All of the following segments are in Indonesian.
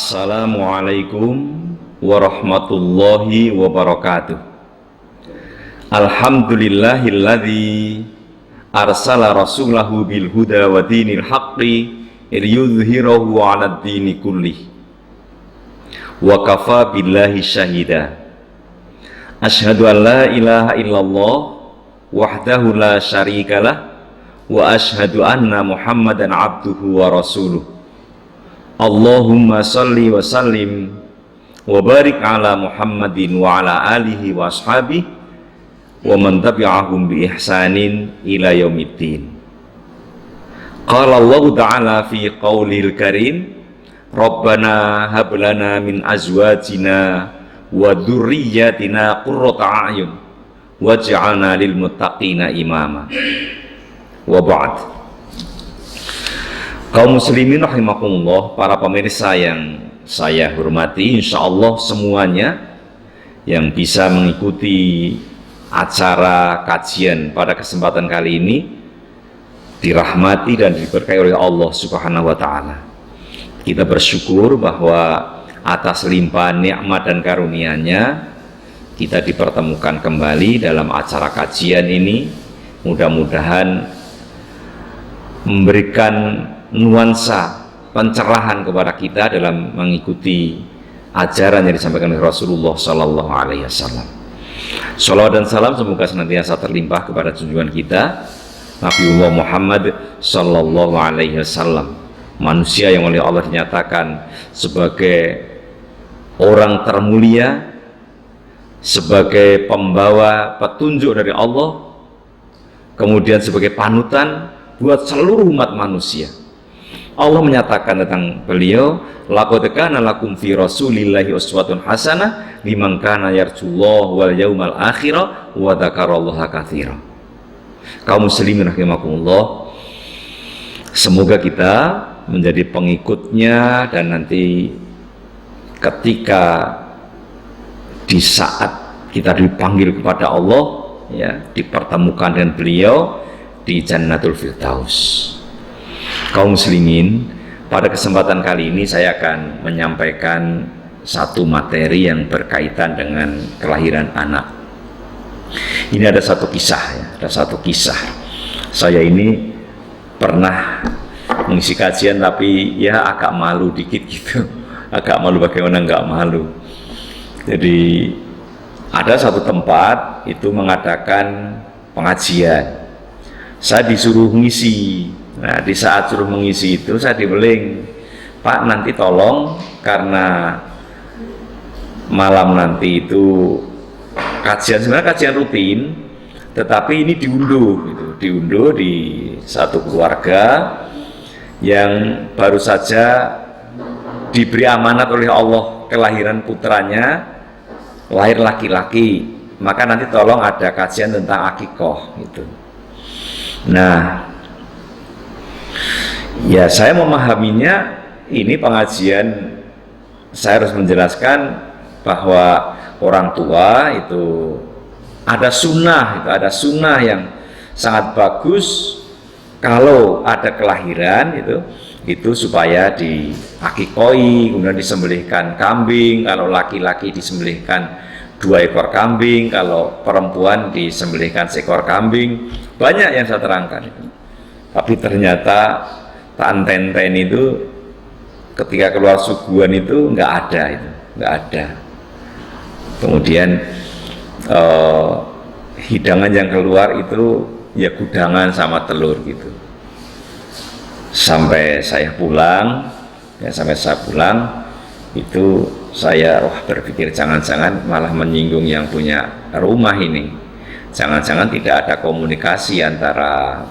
Assalamualaikum warahmatullahi wabarakatuh. Alhamdulillahilladzi arsala rasulahu bil huda wa dinil haqqi liyudhhirahu 'alad dini kullih wa kafa billahi syahida. Asyhadu an la ilaha illallah wahdahu la syarikalah wa asyhadu anna Muhammadan abduhu wa rasuluh. Allahumma salli wa sallim wa barik ala Muhammadin wa ala alihi wa ashabihi wa man tabi'ahum bi ihsanin ila yaumiddin. Qala Allah ta'ala fi qaulil karim, Rabbana hab lana min azwajina wa dzurriyyatina qurrata a'yun waj'alna lil muttaqina imama. Wa ba'd. Kaum muslimin rahimakumullah, para pemirsa yang saya hormati, insyaallah semuanya yang bisa mengikuti acara kajian pada kesempatan kali ini dirahmati dan diberkahi oleh Allah Subhanahu wa taala. Kita bersyukur bahwa atas limpahan nikmat dan karunia-Nya kita dipertemukan kembali dalam acara kajian ini. Mudah-mudahan memberikan nuansa pencerahan kepada kita dalam mengikuti ajaran yang disampaikan oleh Rasulullah Sallallahu Alaihi Wasallam. Salawat dan salam semoga senantiasa terlimpah kepada junjungan kita Nabiullah Muhammad Sallallahu Alaihi Wasallam, manusia yang oleh Allah dinyatakan sebagai orang termulia, sebagai pembawa petunjuk dari Allah, kemudian sebagai panutan buat seluruh umat manusia. Allah menyatakan tentang beliau, laqad kana lakum fi rasulillahi uswatun hasanah liman kana yarjullaha wal yaumal akhir wa dzakarallaha katsiran. Kaum muslimin rahimakumullah, semoga kita menjadi pengikutnya dan nanti ketika di saat kita dipanggil kepada Allah, ya, dipertemukan dengan beliau di Jannatul Firdaus. Kaum muslimin, pada kesempatan kali ini saya akan menyampaikan satu materi yang berkaitan dengan kelahiran anak. Ini ada satu kisah, ya, ada satu kisah. Saya ini pernah mengisi kajian tapi ya agak malu dikit gitu. Agak malu, bagaimana nggak malu. Jadi ada satu tempat itu mengadakan pengajian. Saya disuruh mengisi. Nah, di saat suruh mengisi itu saya dibeling, Pak, nanti tolong karena malam nanti itu kajian, sebenarnya kajian rutin, tetapi ini diunduh, gitu. Diunduh di satu keluarga yang baru saja diberi amanat oleh Allah kelahiran putranya, lahir laki-laki, maka nanti tolong ada kajian tentang akikoh gitu. Nah, ya saya memahaminya ini pengajian, saya harus menjelaskan bahwa orang tua itu ada sunnah, yang sangat bagus kalau ada kelahiran itu supaya diakikoi, kemudian disembelihkan kambing, kalau laki-laki disembelihkan 2 ekor kambing, kalau perempuan disembelihkan seekor kambing. Banyak yang saya terangkan itu. Tapi ternyata Tenten itu ketika keluar suguhan itu nggak ada. Kemudian hidangan yang keluar itu ya gudangan sama telur gitu. Sampai saya pulang itu saya berpikir jangan-jangan malah menyinggung yang punya rumah ini. Jangan-jangan tidak ada komunikasi antara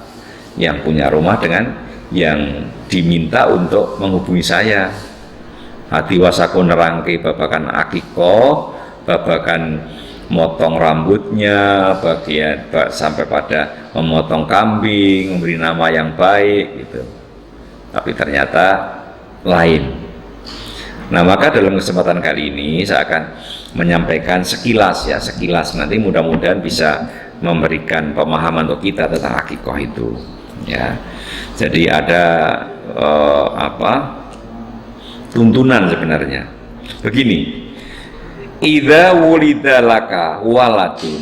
yang punya rumah dengan yang diminta untuk menghubungi saya. Hati wasako nerangke babakan akikoh, babakan motong rambutnya, bagian sampai pada memotong kambing, memberi nama yang baik gitu. Tapi ternyata lain. Nah, maka dalam kesempatan kali ini saya akan menyampaikan sekilas nanti mudah-mudahan bisa memberikan pemahaman untuk kita tentang akikoh itu, ya. Jadi ada tuntunan sebenarnya. Begini, idza wulida laka waladun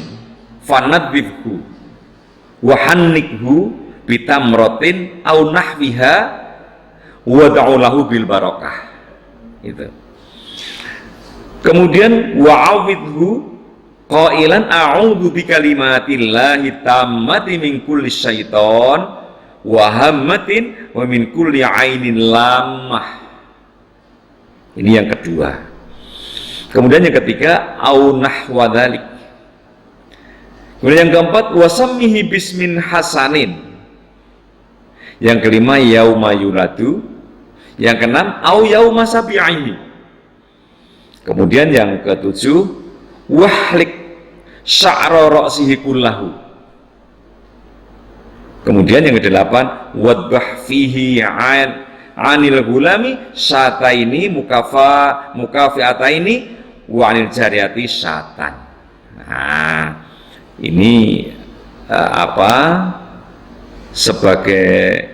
fanadhibhu wa hannikhu bitamratin au nahwiha wad'u lahu bil barakah. Itu. Kemudian wa'awidhu qailan a'udzu bikalimatillahi tammati min kulli syaiton wa hammatin wa min kulli ainin lammah. Ini yang kedua. Kemudian yang ketiga au nahwa dzalik. Kemudian yang keempat wasammihi bismin hasanin. Yang kelima yauma yuladu. Yang keenam au yauma sabi'ihi. Kemudian yang ketujuh wahlik sya'ra ra'sihi kullahu. Kemudian yang kedelapan wadbah fihi anil gulami syataini mukafiataini wa anil jariyati syatan. Nah, ini sebagai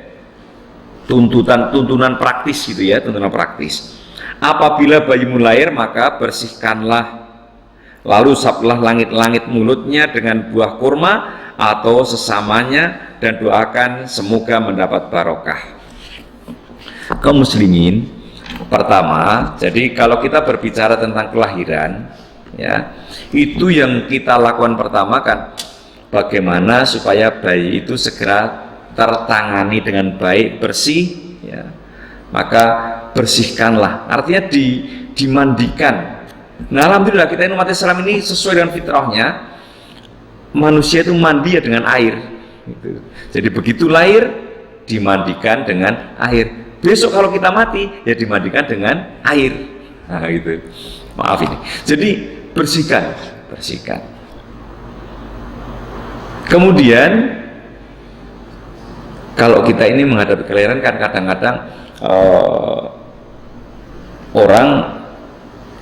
tuntunan praktis gitu ya, tuntunan praktis. Apabila bayimu lahir maka bersihkanlah, lalu usaplah langit-langit mulutnya dengan buah kurma atau sesamanya dan doakan semoga mendapat barokah. Kaum muslimin, pertama, jadi kalau kita berbicara tentang kelahiran ya, itu yang kita lakukan pertama kan bagaimana supaya bayi itu segera tertangani dengan baik, bersih ya. Maka bersihkanlah, artinya dimandikan. Nah, alhamdulillah kita umat Islam ini sesuai dengan fitrahnya, manusia itu mandi ya dengan air gitu. Jadi begitu lahir dimandikan dengan air. Besok kalau kita mati ya dimandikan dengan air. Nah gitu. Maaf ini. Jadi bersihkan. Kemudian kalau kita ini menghadapi kelahiran kan kadang-kadang orang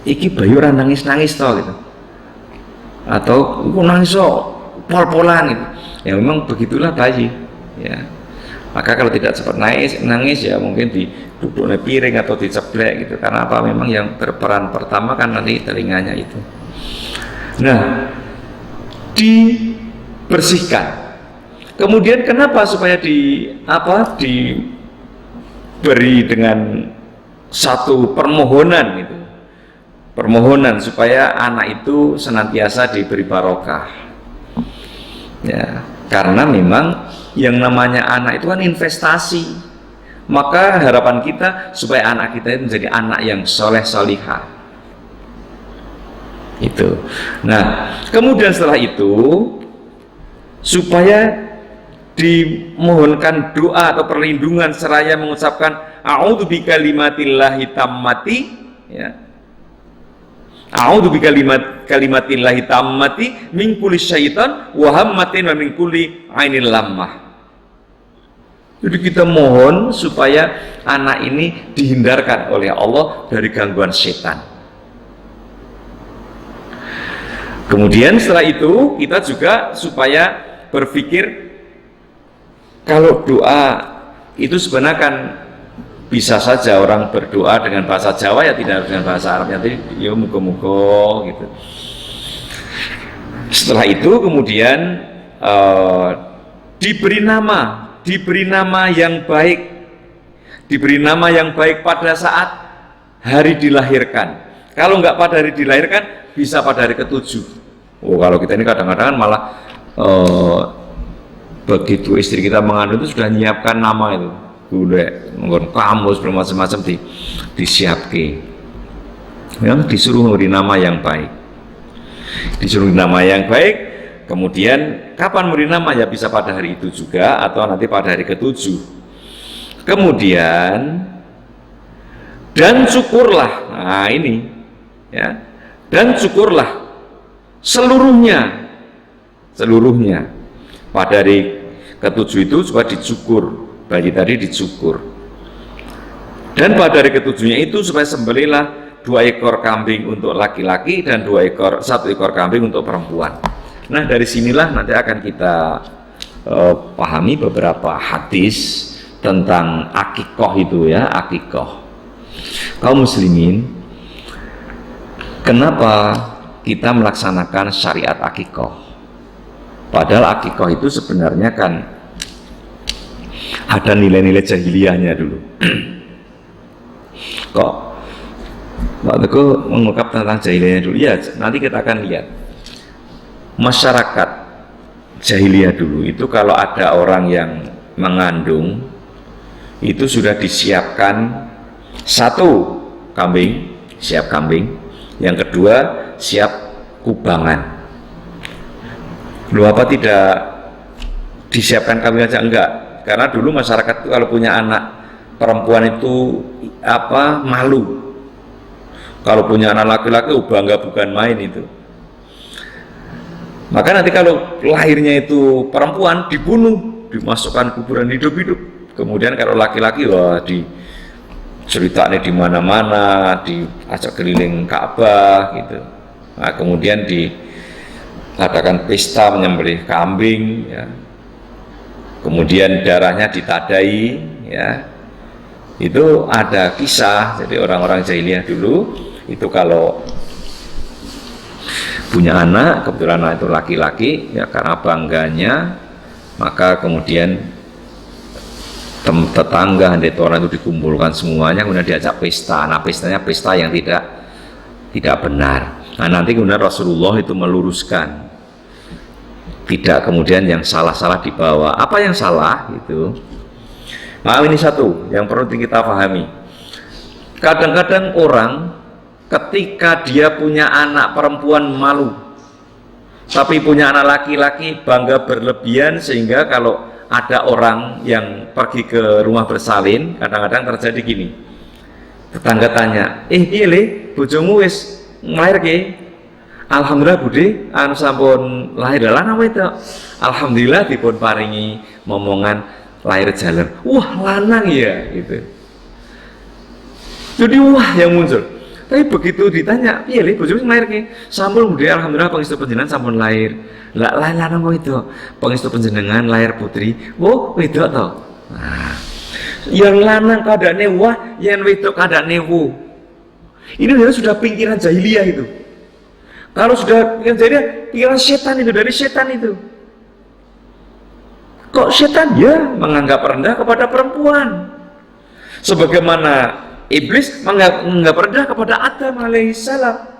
iki bayi orang nangis-nangis toh gitu. Atau aku nangis pol-polan gitu. Ya memang begitulah bayi ya. Maka kalau tidak cepat nangis ya mungkin diduduknya piring atau diceblek gitu. Karena apa? Memang yang berperan pertama kan nanti telinganya itu. Nah, dibersihkan. Kemudian kenapa supaya diberi dengan satu permohonan itu. Permohonan supaya anak itu senantiasa diberi barokah. Ya, karena memang yang namanya anak itu kan investasi. Maka harapan kita supaya anak kita itu menjadi anak yang soleh solihah. Itu. Nah, kemudian setelah itu supaya dimohonkan doa atau perlindungan seraya mengucapkan a'udzu bikalimatillahi tammati ya. A'udzu bikalimatillahi tammati min kulli syaitan wa hammatin wa min kulli ainil lammah. Jadi kita mohon supaya anak ini dihindarkan oleh Allah dari gangguan setan. Kemudian setelah itu kita juga supaya berpikir kalau doa itu sebenarnya kan bisa saja orang berdoa dengan bahasa Jawa ya tidak harus dengan bahasa Arab, nanti ya muga-muga gitu. Setelah itu kemudian diberi nama yang baik, diberi nama yang baik pada saat hari dilahirkan. Kalau nggak pada hari dilahirkan bisa pada hari ke-7. Oh, kalau kita ini kadang-kadang malah begitu istri kita mengandung itu sudah menyiapkan nama itu, gulai, kamus bermacam-macam disiapkan. Yang disuruh memberi nama yang baik, disuruh nama yang baik. Kemudian kapan memberi nama ya bisa pada hari itu juga atau nanti pada hari ke-7. Kemudian dan syukurlah, nah ini ya, dan syukurlah seluruhnya pada hari ke-7 itu juga dicukur, bayi tadi dicukur. Dan pada hari ke-7-nya itu supaya sembelihlah 2 ekor kambing untuk laki-laki dan 1 ekor kambing untuk perempuan. Nah dari sinilah nanti akan kita pahami beberapa hadis tentang akikoh itu ya, akikoh. kaum muslimin, kenapa kita melaksanakan syariat akikoh? Padahal akikoh itu sebenarnya kan ada nilai-nilai jahiliyahnya dulu. Kok waktuku mengungkap tentang jahiliyahnya dulu? Ya, nanti kita akan lihat. Masyarakat jahiliyah dulu itu kalau ada orang yang mengandung, itu sudah disiapkan satu, kambing, siap kambing. Yang kedua, siap kubangan. Lu apa tidak disiapkan kambing aja? Enggak, karena dulu masyarakat itu kalau punya anak perempuan itu malu. Kalau punya anak laki-laki bangga bukan main itu. Maka nanti kalau lahirnya itu perempuan dibunuh, dimasukkan kuburan hidup-hidup. Kemudian kalau laki-laki wah ceritanya di mana-mana, diajak keliling Ka'bah gitu. Nah, kemudian diadakan pesta menyembelih kambing, ya. Kemudian darahnya ditadai, ya. Itu ada kisah. Jadi orang-orang jahiliyah dulu itu kalau punya anak, kebetulan anak itu laki-laki, ya karena bangganya, maka kemudian tetangga orang itu dikumpulkan semuanya, kemudian diajak pesta. Nah, pestanya pesta yang tidak benar. Nah, nanti kemudian Rasulullah itu meluruskan, tidak kemudian yang salah-salah dibawa. Apa yang salah itu? Nah, ini satu yang perlu kita pahami. Kadang-kadang orang ketika dia punya anak perempuan malu, tapi punya anak laki-laki bangga berlebihan, sehingga kalau ada orang yang pergi ke rumah bersalin, kadang-kadang terjadi gini, tetangga tanya, iya le, bojomu wis ngelahir ke? Alhamdulillah bude, anu sampun lahir dalan apa itu? Alhamdulillah dipun paringi momongan lahir jalan. Wah lanang ya gitu. Jadi wah yang muncul. Tapi begitu ditanya, iya le, bojomu lahir ke? Sampun bude, alhamdulillah pangestu panjenengan sampun lahir. Lah lanang kok itu, pangestu panjenengan lahir putri. Oh wedok toh. Nah, yang lanang keadaannya wah, yang wedok keadaannya wu. Ini sudah pikiran jahiliyah itu. Kalau sudah pikiran jahiliyah, pikiran setan itu, dari setan itu. Kok setan? Ya menganggap rendah kepada perempuan. Sebagaimana iblis menganggap rendah kepada Adam alaihissalam.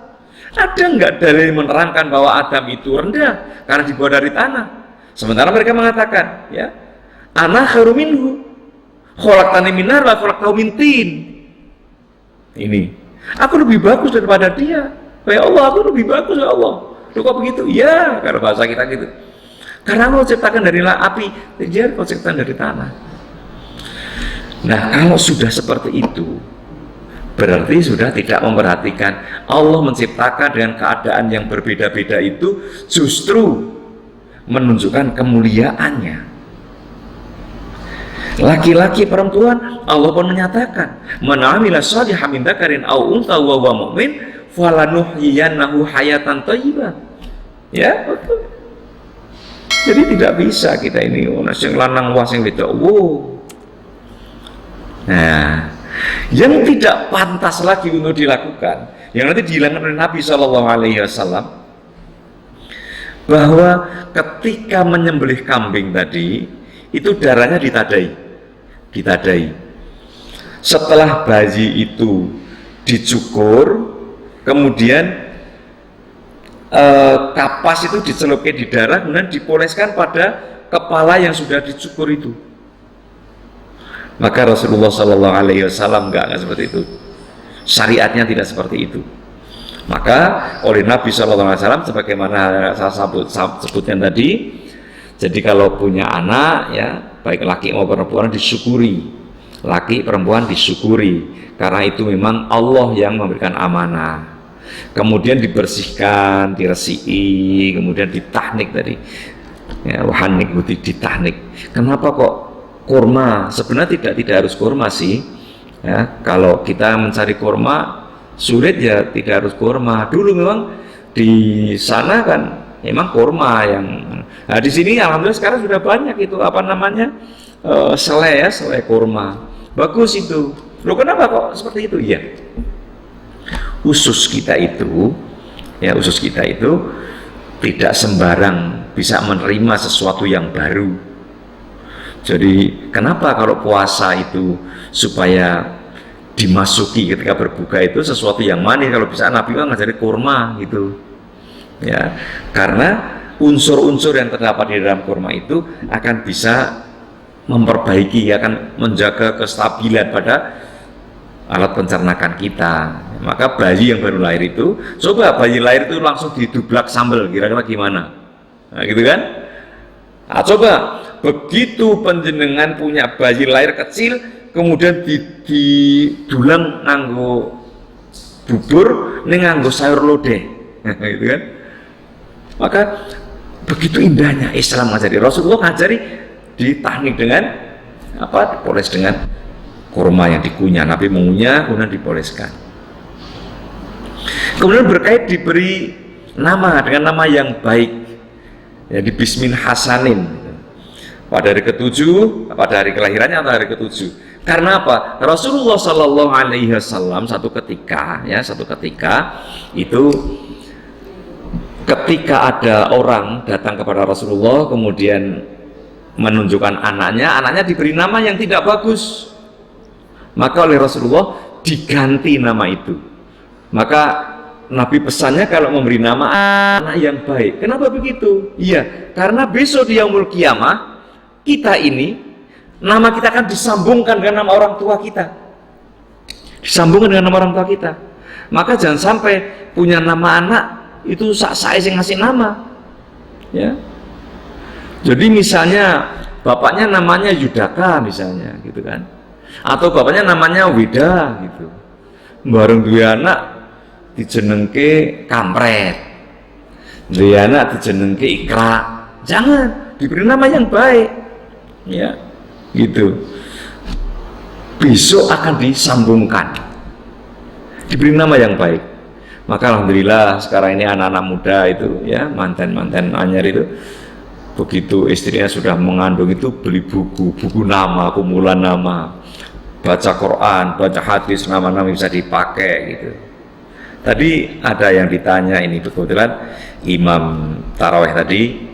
Ada nggak dalil menerangkan bahwa Adam itu rendah karena dibuat dari tanah? Sementara mereka mengatakan, ya, ana khairu minhu, khalaqtani min nar wa khalaqtahu min tin. Ini, aku lebih bagus daripada dia. Ya Allah, aku lebih bagus ya Allah. Loh, kok begitu? Ya, karena bahasa kita gitu. Karena Allah ciptakan dari api, dia kau ciptakan dari tanah. Nah, kalau sudah seperti itu, berarti sudah tidak memperhatikan Allah menciptakan dengan keadaan yang berbeda-beda itu justru menunjukkan kemuliaannya. Laki-laki perempuan Allah pun menyatakan, man 'amila shalihan min dzakarin aw untha wa huwa mu'min falanuhyiyannahu hayatan thayyibah. Ya, betul. Jadi tidak bisa kita ini sing lanang wae sing wedok. Nah, yang tidak pantas lagi untuk dilakukan, yang nanti dihilangkan oleh Nabi SAW, bahwa ketika menyembelih kambing tadi itu darahnya ditadai. Setelah bayi itu dicukur, kemudian kapas itu dicelupkan di darah, kemudian dipoleskan pada kepala yang sudah dicukur itu. Maka Rasulullah SAW enggak seperti itu. Syariatnya tidak seperti itu. Maka oleh Nabi SAW, sebagaimana saya sebutkan tadi, jadi kalau punya anak, ya baik laki maupun perempuan disyukuri, laki perempuan disyukuri, karena itu memang Allah yang memberikan amanah. Kemudian dibersihkan, diresiki, kemudian ditahnik tadi, ya wahanik ditahnik. Kenapa kok kurma? Sebenarnya tidak harus kurma sih, ya. Kalau kita mencari kurma sulit, ya tidak harus kurma. Dulu memang di sana kan memang kurma yang, nah di sini alhamdulillah sekarang sudah banyak itu selai, ya, selai kurma, bagus itu. Loh kenapa kok seperti itu? Iya, usus kita itu tidak sembarang bisa menerima sesuatu yang baru. Jadi kenapa kalau puasa itu supaya dimasuki ketika berbuka itu sesuatu yang manis, kalau bisa Nabi kan ngajari kurma gitu ya, karena unsur-unsur yang terdapat di dalam kurma itu akan bisa memperbaiki, akan menjaga kestabilan pada alat pencernaan kita. Maka bayi yang baru lahir itu, coba bayi lahir itu langsung didublak sambal, kira-kira gimana? Nah, gitu kan? Nah, coba begitu panjenengan punya bayi lahir kecil, kemudian didulang nganggo bubur, ning nganggo sayur lodeh, gitu kan? Maka begitu indahnya Islam ngajari, Rasulullah ngajari ditahnik dengan apa? Dipoles dengan kurma yang dikunyah. Nabi mengunyah, kemudian dipoleskan. Kemudian berkait diberi nama dengan nama yang baik, ya, di Bismin Hasanin pada hari ketujuh, pada hari kelahirannya atau hari ketujuh. Karena apa? Rasulullah Shallallahu Alaihi Wasallam satu ketika itu, ketika ada orang datang kepada Rasulullah kemudian menunjukkan anaknya diberi nama yang tidak bagus, maka oleh Rasulullah diganti nama itu. Maka Nabi pesannya kalau memberi nama anak yang baik. Kenapa begitu? Iya, karena besok di yaumul kiamah kita ini, nama kita akan disambungkan dengan nama orang tua kita, disambungkan dengan nama orang tua kita. Maka jangan sampai punya nama anak itu saya yang ngasih nama, ya. Jadi misalnya bapaknya namanya Yudaka misalnya, gitu kan, atau bapaknya namanya Wida, gitu. Bareng dua anak dijenengke Kampret, dua anak dijenengke Ikra. Jangan, diberi nama yang baik, ya, gitu. Besok akan disambungkan, diberi nama yang baik. Maka alhamdulillah sekarang ini anak-anak muda itu, ya, manten-manten anyar itu, begitu istrinya sudah mengandung itu beli buku nama, kumpulan nama, baca Quran, baca hadis, nama-nama bisa dipakai gitu. Tadi ada yang ditanya, ini kebetulan imam tarawih tadi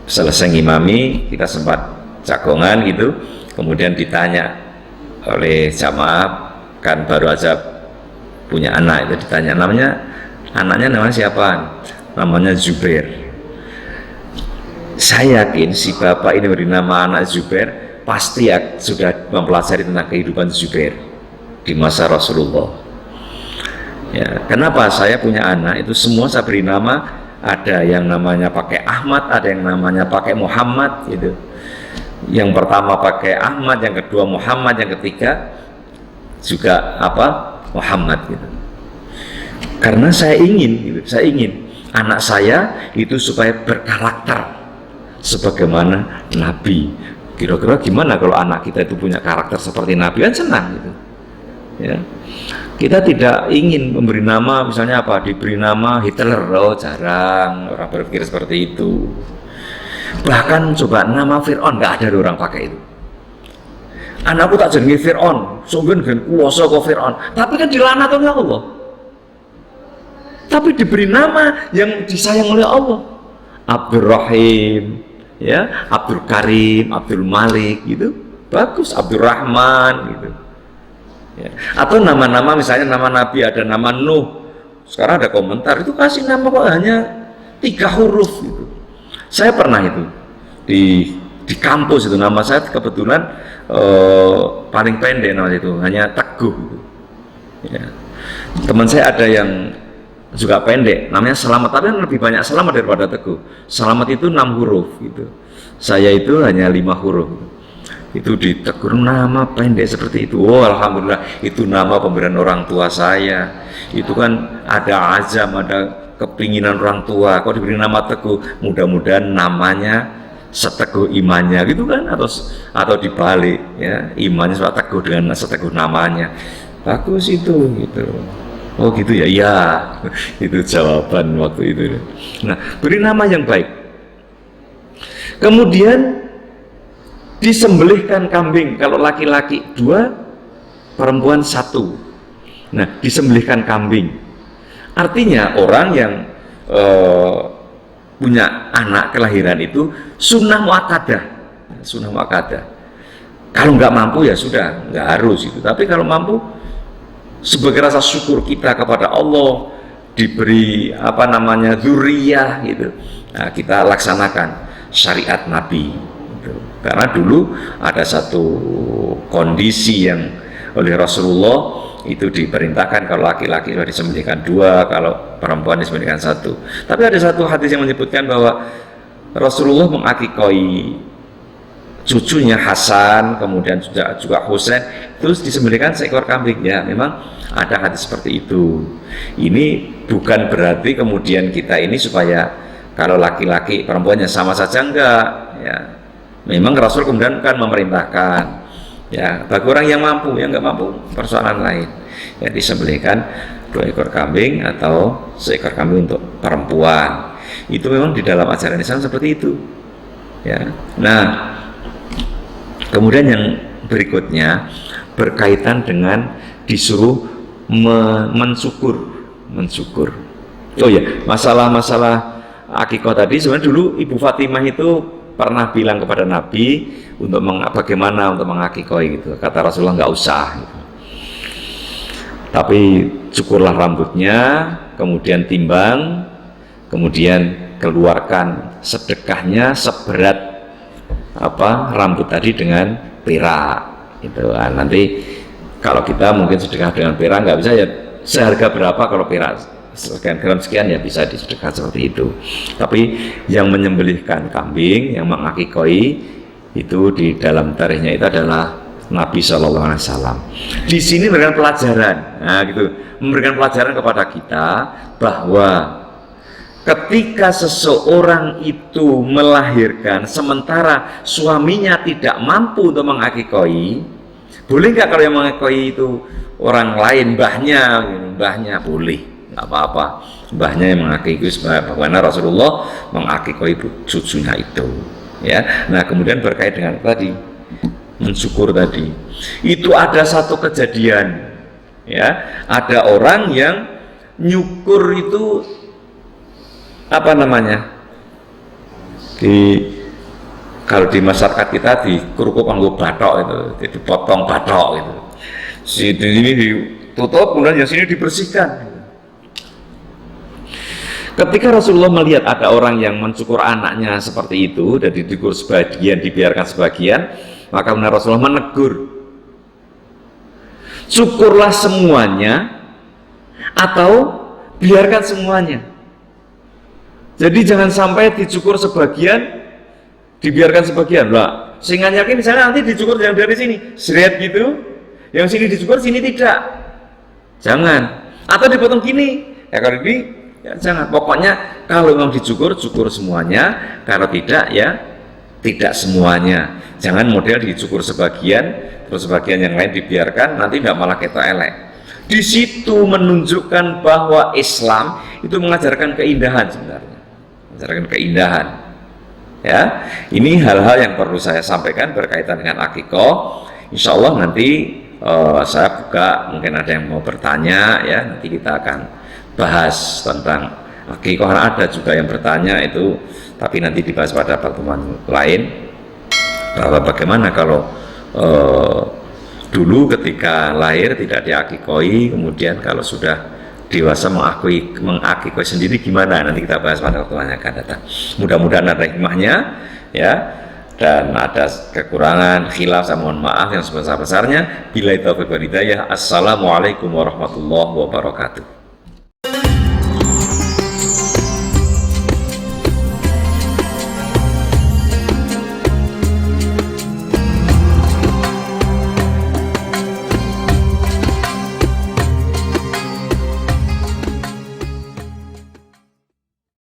selesai ngimami, kita sempat jagongan gitu, kemudian ditanya oleh jamaah, kan baru aja punya anak, itu ditanya anaknya namanya siapa? Namanya Zubair. Saya yakin si bapak ini beri nama anak Zubair pasti ya sudah mempelajari tentang kehidupan Zubair di masa Rasulullah. Ya, kenapa saya punya anak itu semua saya beri nama, ada yang namanya pakai Ahmad, ada yang namanya pakai Muhammad gitu. Yang pertama pakai Ahmad, yang kedua Muhammad, yang ketiga juga apa? Muhammad gitu. Karena saya ingin anak saya itu supaya berkarakter sebagaimana Nabi. Kira-kira gimana kalau anak kita itu punya karakter seperti Nabi, kan senang gitu, ya. Kita tidak ingin memberi nama misalnya apa, diberi nama Hitler, oh jarang orang berpikir seperti itu. Bahkan coba nama Fir'aun, nggak ada orang pakai itu. Anakku tak jenenge Fir'aun, sungguh gen kuwasa kok Fir'aun, tapi kan dilaknat oleh Allah. Tapi diberi nama yang disayang oleh Allah, Abdurrahim, ya, Abdul Karim, Abdul Malik gitu, bagus, Abdurrahman gitu, ya. Atau nama-nama misalnya nama Nabi ada nama Nuh, sekarang ada komentar itu kasih nama kok hanya 3 huruf gitu. Saya pernah itu di kampus itu nama saya kebetulan paling pendek nama itu hanya Teguh gitu, ya. Teman saya ada yang juga pendek namanya Selamat, tapi kan lebih banyak Selamat daripada Teguh. Selamat itu 6 huruf gitu, saya itu hanya 5 huruf gitu. Itu ditegur nama pendek seperti itu. Oh alhamdulillah, itu nama pemberian orang tua saya. Itu kan ada azam, ada kepinginan orang tua. Kok diberi nama Teguh, mudah-mudahan namanya seteguh imannya gitu kan, atau dibalik, ya, imannya sudah teguh dengan seteguh namanya. Bagus itu gitu. Oh gitu ya, iya. Itu jawaban waktu itu. Nah, beri nama yang baik. Kemudian disembelihkan kambing, kalau laki-laki 2, perempuan satu. Nah, disembelihkan kambing. Artinya orang yang punya anak kelahiran itu sunnah muakkadah. Sunnah muakkadah. Kalau nggak mampu ya sudah, nggak harus itu. Tapi kalau mampu, sebagai rasa syukur kita kepada Allah diberi dzurriyah gitu. Nah, kita laksanakan syariat Nabi. Gitu. Karena dulu ada satu kondisi yang oleh Rasulullah itu diperintahkan kalau laki-laki disembelihkan 2, kalau perempuan disembelihkan 1. Tapi ada satu hadis yang menyebutkan bahwa Rasulullah mengakikoi cucunya Hasan, kemudian juga Husain, terus disembelihkan seekor kambing. Ya, memang ada hadis seperti itu. Ini bukan berarti kemudian kita ini supaya kalau laki-laki perempuannya sama saja, enggak. Ya, memang Rasul kemudian kan memerintahkan, ya, bagi orang yang mampu, yang nggak mampu persoalan lain, ya disembelihkan 2 ekor kambing atau seekor kambing untuk perempuan. Itu memang di dalam ajaran Islam seperti itu. Ya, nah. Kemudian yang berikutnya berkaitan dengan disuruh mensyukur. Oh ya, masalah akikah tadi sebenarnya dulu Ibu Fatimah itu pernah bilang kepada Nabi untuk bagaimana untuk mengakikah gitu. Kata Rasulullah nggak usah. Gitu. Tapi cukurlah rambutnya, kemudian timbang, kemudian keluarkan sedekahnya seberat rambut tadi dengan perak gitu. Nah, nanti kalau kita mungkin sedekah dengan perak nggak bisa, ya seharga berapa kalau perak sekian gram sekian ya bisa disedekah seperti itu. Tapi yang menyembelihkan kambing, yang mengakikoi itu di dalam tarikhnya itu adalah Nabi Shallallahu Alaihi Wasallam. Di sini memberikan pelajaran, nah gitu, memberikan pelajaran kepada kita bahwa ketika seseorang itu melahirkan sementara suaminya tidak mampu untuk mengakikoi, boleh nggak kalau yang mengakikoi itu orang lain, mbahnya boleh, nggak apa-apa, mbahnya yang mengakikoi, bagaimana Rasulullah mengakikoi cucunya itu, ya. Nah, kemudian berkait dengan tadi mensyukur tadi, itu ada satu kejadian, ya, ada orang yang nyukur itu kalau di masyarakat kita di kerupuk anggo batok itu, dipotong batok itu. Sini ditutup, kemudian yang sini dibersihkan. Ketika Rasulullah melihat ada orang yang mencukur anaknya seperti itu dan dicukur sebagian, dibiarkan sebagian, maka benar Rasulullah menegur, cukurlah semuanya atau biarkan semuanya. Jadi jangan sampai dicukur sebagian, dibiarkan sebagian. Lah, sehingga yakin misalnya nanti dicukur yang dari sini, seret gitu, yang sini dicukur, sini tidak. Jangan. Atau dipotong gini. Ya kalau ini, ya jangan. Pokoknya kalau memang dicukur, cukur semuanya. Kalau tidak, ya tidak semuanya. Jangan model dicukur sebagian, terus sebagian yang lain dibiarkan, nanti tidak malah ketok elek. Di situ menunjukkan bahwa Islam itu mengajarkan keindahan sebenarnya. Mengajarkan keindahan, ya. Ini hal-hal yang perlu saya sampaikan berkaitan dengan akikah. Insya Allah nanti saya buka, mungkin ada yang mau bertanya, ya, nanti kita akan bahas tentang akikah. Ada juga yang bertanya itu, tapi nanti dibahas pada pertemuan lain, bahwa bagaimana kalau dulu ketika lahir tidak diakikoi, kemudian kalau sudah dewasa mengakikoi sendiri gimana, nanti kita bahas pada waktu yang akan datang. Mudah-mudahan ada hikmahnya, ya, dan ada kekurangan khilaf, saya mohon maaf yang sebesar-besarnya. Billahi taufiq wal hidayah. Assalamualaikum warahmatullahi wabarakatuh.